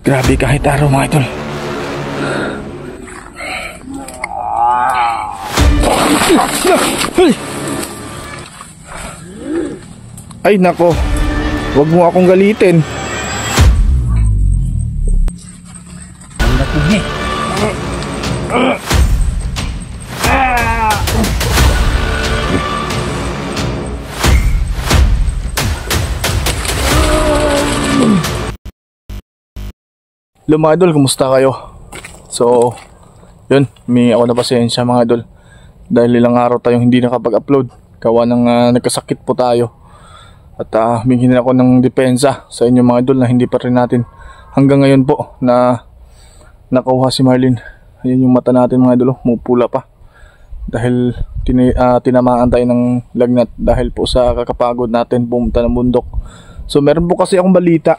Grabe kahit araw mga idol. Ay nako, wag mo akong galitin. Hello mga idol, kumusta kayo? So, yun, may ako na pasensya mga idol. Dahil ilang araw tayong hindi nakapag-upload. Gawa ng nagkasakit po tayo. At humingi ako ng depensa sa inyo mga idol na hindi pa rin natin hanggang ngayon po na nakuha si Marlene. Ayan yung mata natin mga idol, mupula pa. Dahil tinamaan tayo ng lagnat dahil po sa kakapagod natin pumunta ng bundok. So meron po kasi akong balita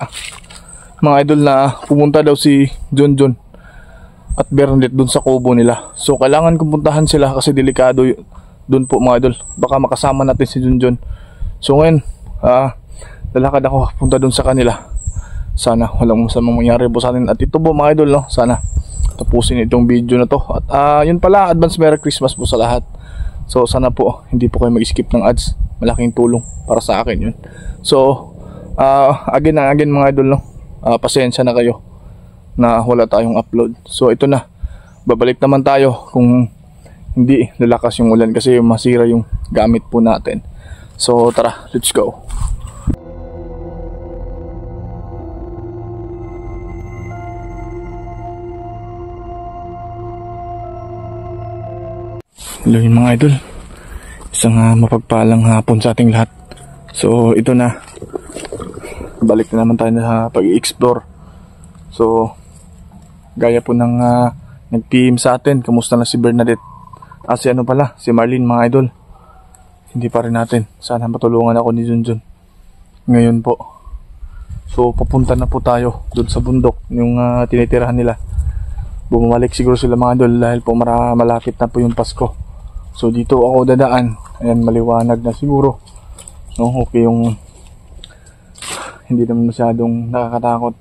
mga idol na pumunta daw si John at Bernadette dun sa kubo nila. So kailangan kumuntahan sila kasi delikado dun po mga idol. Baka makasama natin si John. So ngayon lalakad ako punta dun sa kanila. Sana walang masamang mangyari po sa atin. At ito po mga idol, no? Sana tapusin itong video na to. At yun pala, advance Merry Christmas po sa lahat. So sana po hindi po kayo mag-skip ng ads. Malaking tulong para sa akin yun. So again mga idol, no? Pasensya na kayo na wala tayong upload. So ito na, babalik naman tayo kung hindi lalakas yung ulan kasi masira yung gamit po natin. So tara, let's go. Hello yung mga idol, isang mapagpalang hapon sa ating lahat. So ito na, balik na naman tayo sa pag-i-explore. So gaya po ng nag-PM sa atin, kamusta na si Bernadette, si ano pala, si Marlene mga idol, hindi pa rin natin. Sana matulungan ako ni Junjun ngayon po. So papunta na po tayo dun sa bundok, yung tinitirahan nila. Bumalik siguro sila mga idol dahil po malapit na po yung Pasko. So dito ako dadaan, ayan, maliwanag na siguro, no? Okay yung hindi naman masyadong nakakatakot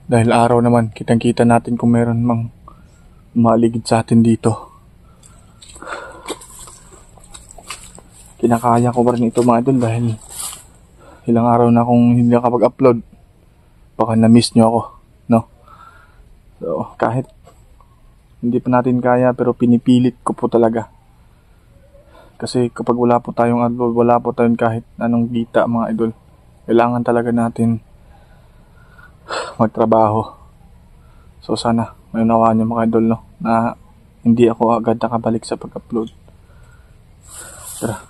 dahil araw naman, kitang kita natin kung meron mang maligid sa atin dito. Kinakaya ko pa rin ito mga idol dahil ilang araw na akong hindi nakapag-upload. Baka na-miss nyo ako, no? So kahit hindi pa natin kaya, pero pinipilit ko po talaga. Kasi kapag wala po tayong upload, wala po tayong kahit anong kita mga idol. Kailangan talaga natin magtrabaho. So sana may unawaan nyo mga idol, no? Na hindi ako agad nakabalik sa pag-upload. Tara.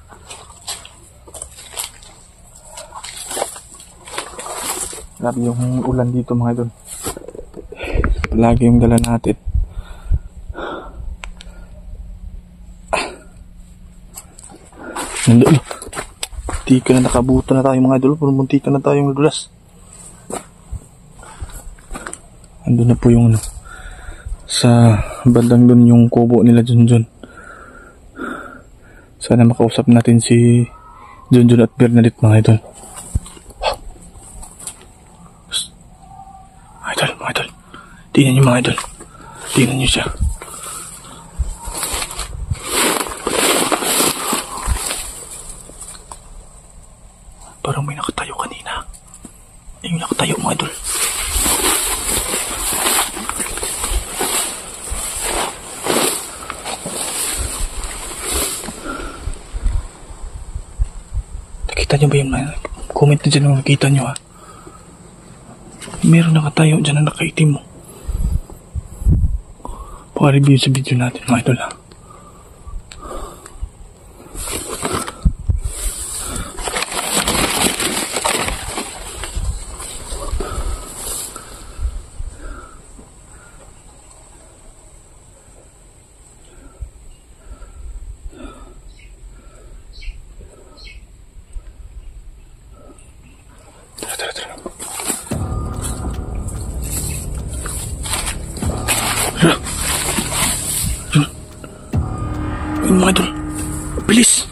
Grabe yung ulan dito mga idol. Palagi yung dala natin. Nandun. Muntika na, nakabuto na tayo mga idol. Muntika na tayong nadulas. Andun na po yung sa bandang dun yung kubo nila Junjun. Sana makausap natin si Junjun at Bernadette mga idol. Mga idol. Tingnan nyo mga idol. Tingnan nyo siya. Parang may nakatayo kanina. Yung nakatayo mga idol. Nakita nyo ba yun? Comment na dyan kung nakita nyo ha. Meron nakatayo dyan na nakaitim mo. Pa-review sa video natin mga idol ha. Ayun mga idol, bilis.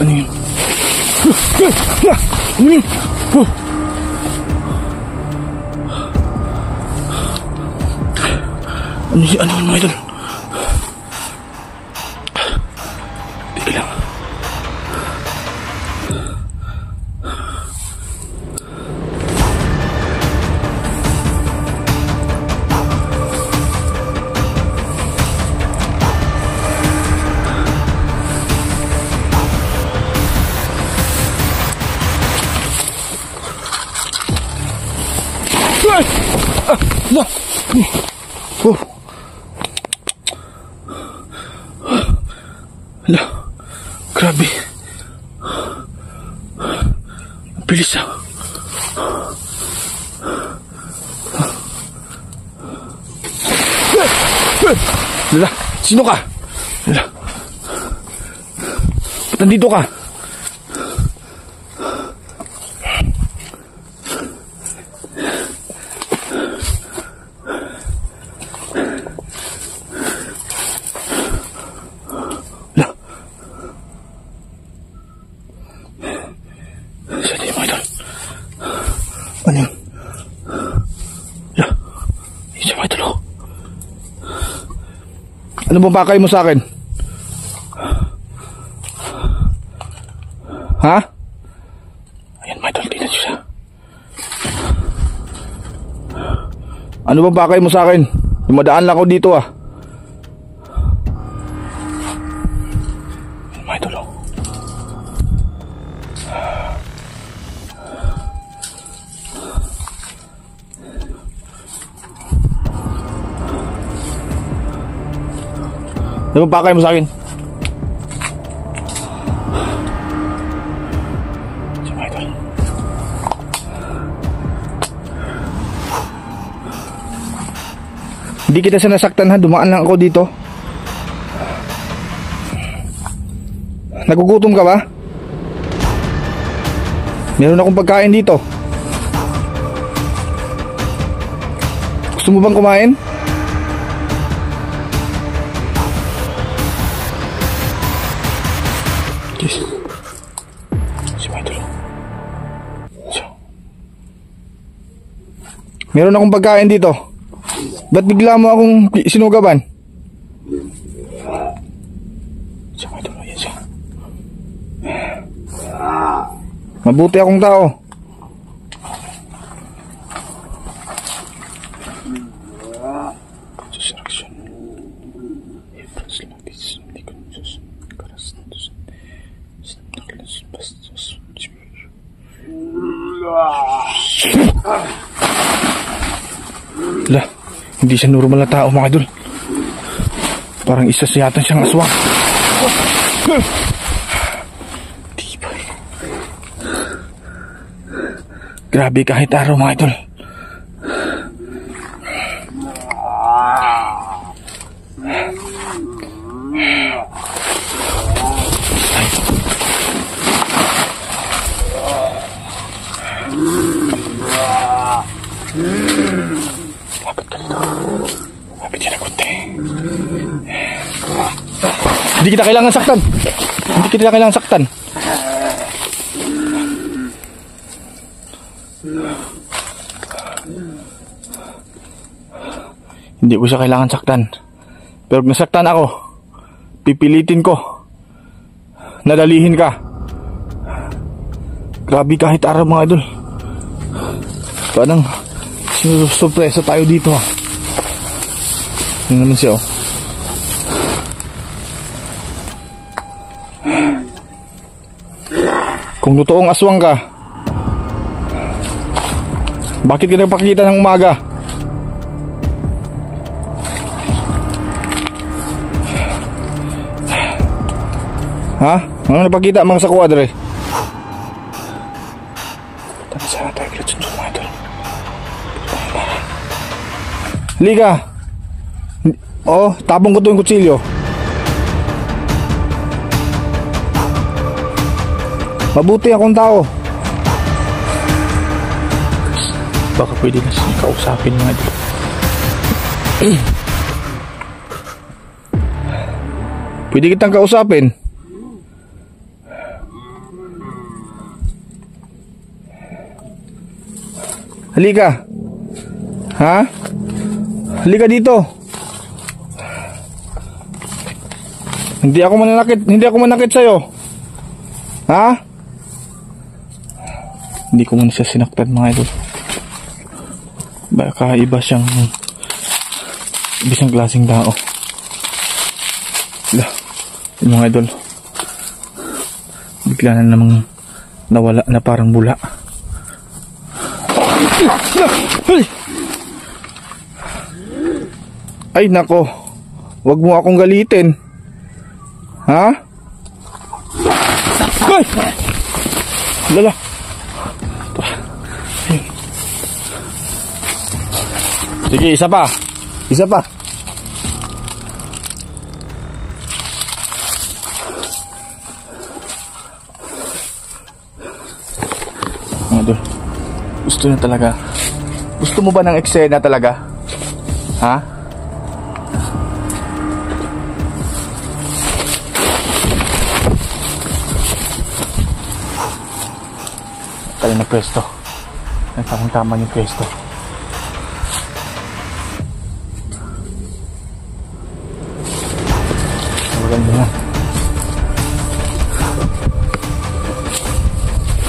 Ano yun? Ano yun? Ano yun? Ano yun mga idol? Teka lang. Hala, grabe. Ang bilis ah. Hala, sino ka? Hala. Ba't nandito ka? Ano yun? Yeah. Isa mga idol. Ano bang pakay mo sa akin? Ha? Ayan mga idol, tingnan siya. Ano bang pakay mo sa akin? Dumadaan lang ako dito ah. Ayan mga idol. Ano ba pakay mo sa akin? Hindi kita sinasaktan ha, dumaan lang ako dito. Nagugutom ka ba? Meron akong pagkain dito. Gusto mo bang kumain? Meron akong pagkain dito. Ba't bigla mo akong sinugaban? Mabuti akong tao. Lah, hindi siya normal na tao mga idol. Parang isa siya yata siyang aswang. Tibay. Grabe kahit araw mga idol. Hindi kita kailangan saktan. Hindi kita kailangan saktan. Hindi ko siya kailangan saktan. Pero kung nasaktan ako, pipilitin ko. Nadalihin ka. Grabe kahit araw mga idol. Parang sinusurpresa tayo dito ha. Yun naman siya oh. Kung totoong aswang ka, bakit ka nagpakita ng umaga? Ha? Ano nagpakita mga sa kuwadre? Tama sana tayo kaya mga idol. Liga. Oh, tabong ko to yung kutsilyo. Mabuti akong tao. Baka pwede na siya kausapin mga idol. Pwede kitang kausapin. Halika. Ha? Halika dito. Hindi ako manakit sa'yo. Ha? Hindi ko muna siya sinaktan, mga idol. Baka iba siyang isang klaseng tao. Yung mga idol, bigla na namang nawala na parang bula. Ay nako, wag mo akong galitin. Ha? Ay! Lala. Sige, isa pa. Isa pa. Idol, gusto na talaga. Gusto mo ba ng eksena talaga? Ha? Kaya na pwesto. Nagtamang-tama yung pwesto. Maganda na.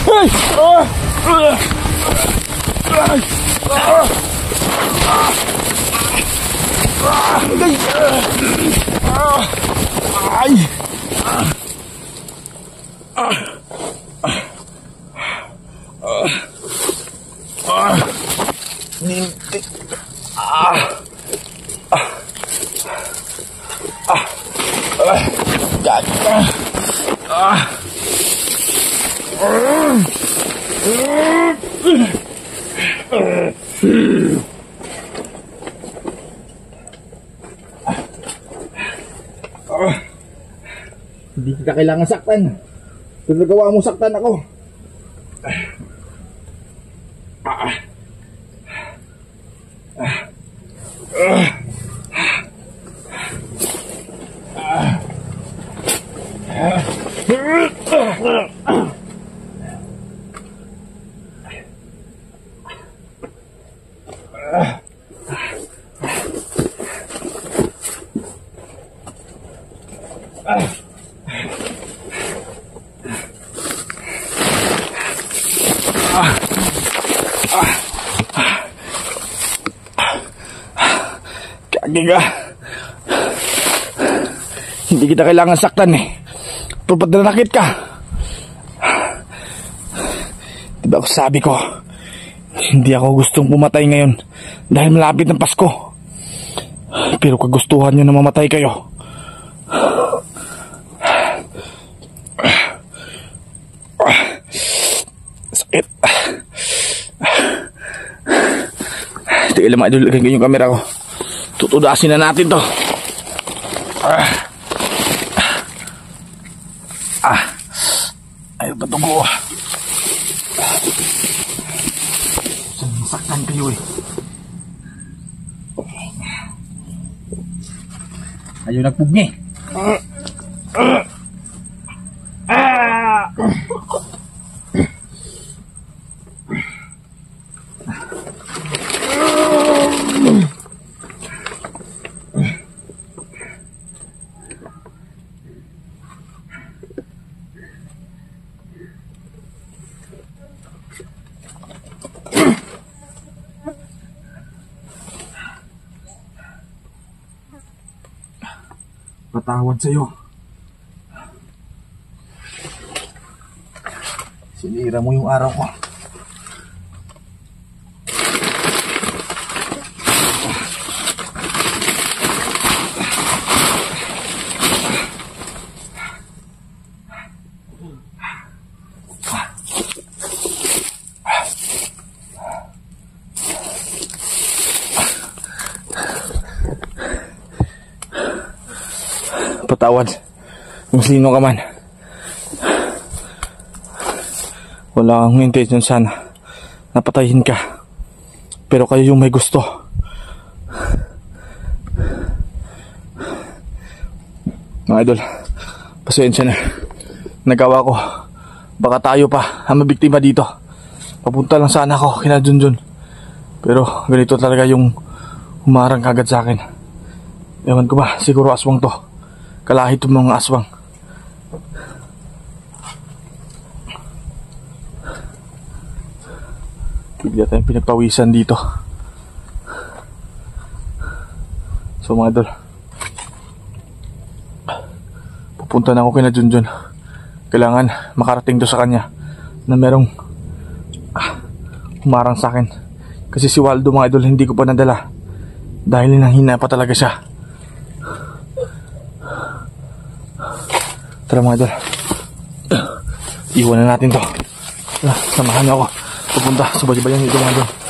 Hey! Hindi kita kailangan saktan. Kung nagawa mo saktan ako. Kagiga. Hindi kita kailangan saktan eh. Pagpad na nakit ka. Diba ako sabi ko, hindi ako gustong pumatay ngayon dahil malapit ng Pasko. Pero kagustuhan nyo na mamatay kayo. Sakit. Tigil lang mga idol, lagyan ko yung camera ko. Tutudasin na natin to. Ayaw pa tugo. Saktan kayo eh. Ayaw nagpugni. Patawad sa'yo. Sinira mo yung araw ko. Patawad kung sino ka man. Wala akong intention sana napatayin ka, pero kayo yung may gusto. Mga idol, pasensya na. Nagawa ko. Baka tayo pa ang mabiktima dito. Papunta lang sana ako kina Junjun. Pero ganito talaga yung humarang kagad sa akin. Ewan ko ba, siguro aswang to. Kalahit yung mga aswang. Bigla tayong pinagpawisan dito. So mga idol, pupunta na ako kina Junjun. Kailangan makarating to sa kanya na merong humarang sa akin. Kasi si Waldo mga idol hindi ko pa nadala dahil nanghina pa talaga siya. Tara mga idol, iwan na natin to. Samahan niyo ako pupunta sa baybayin dito mga idol.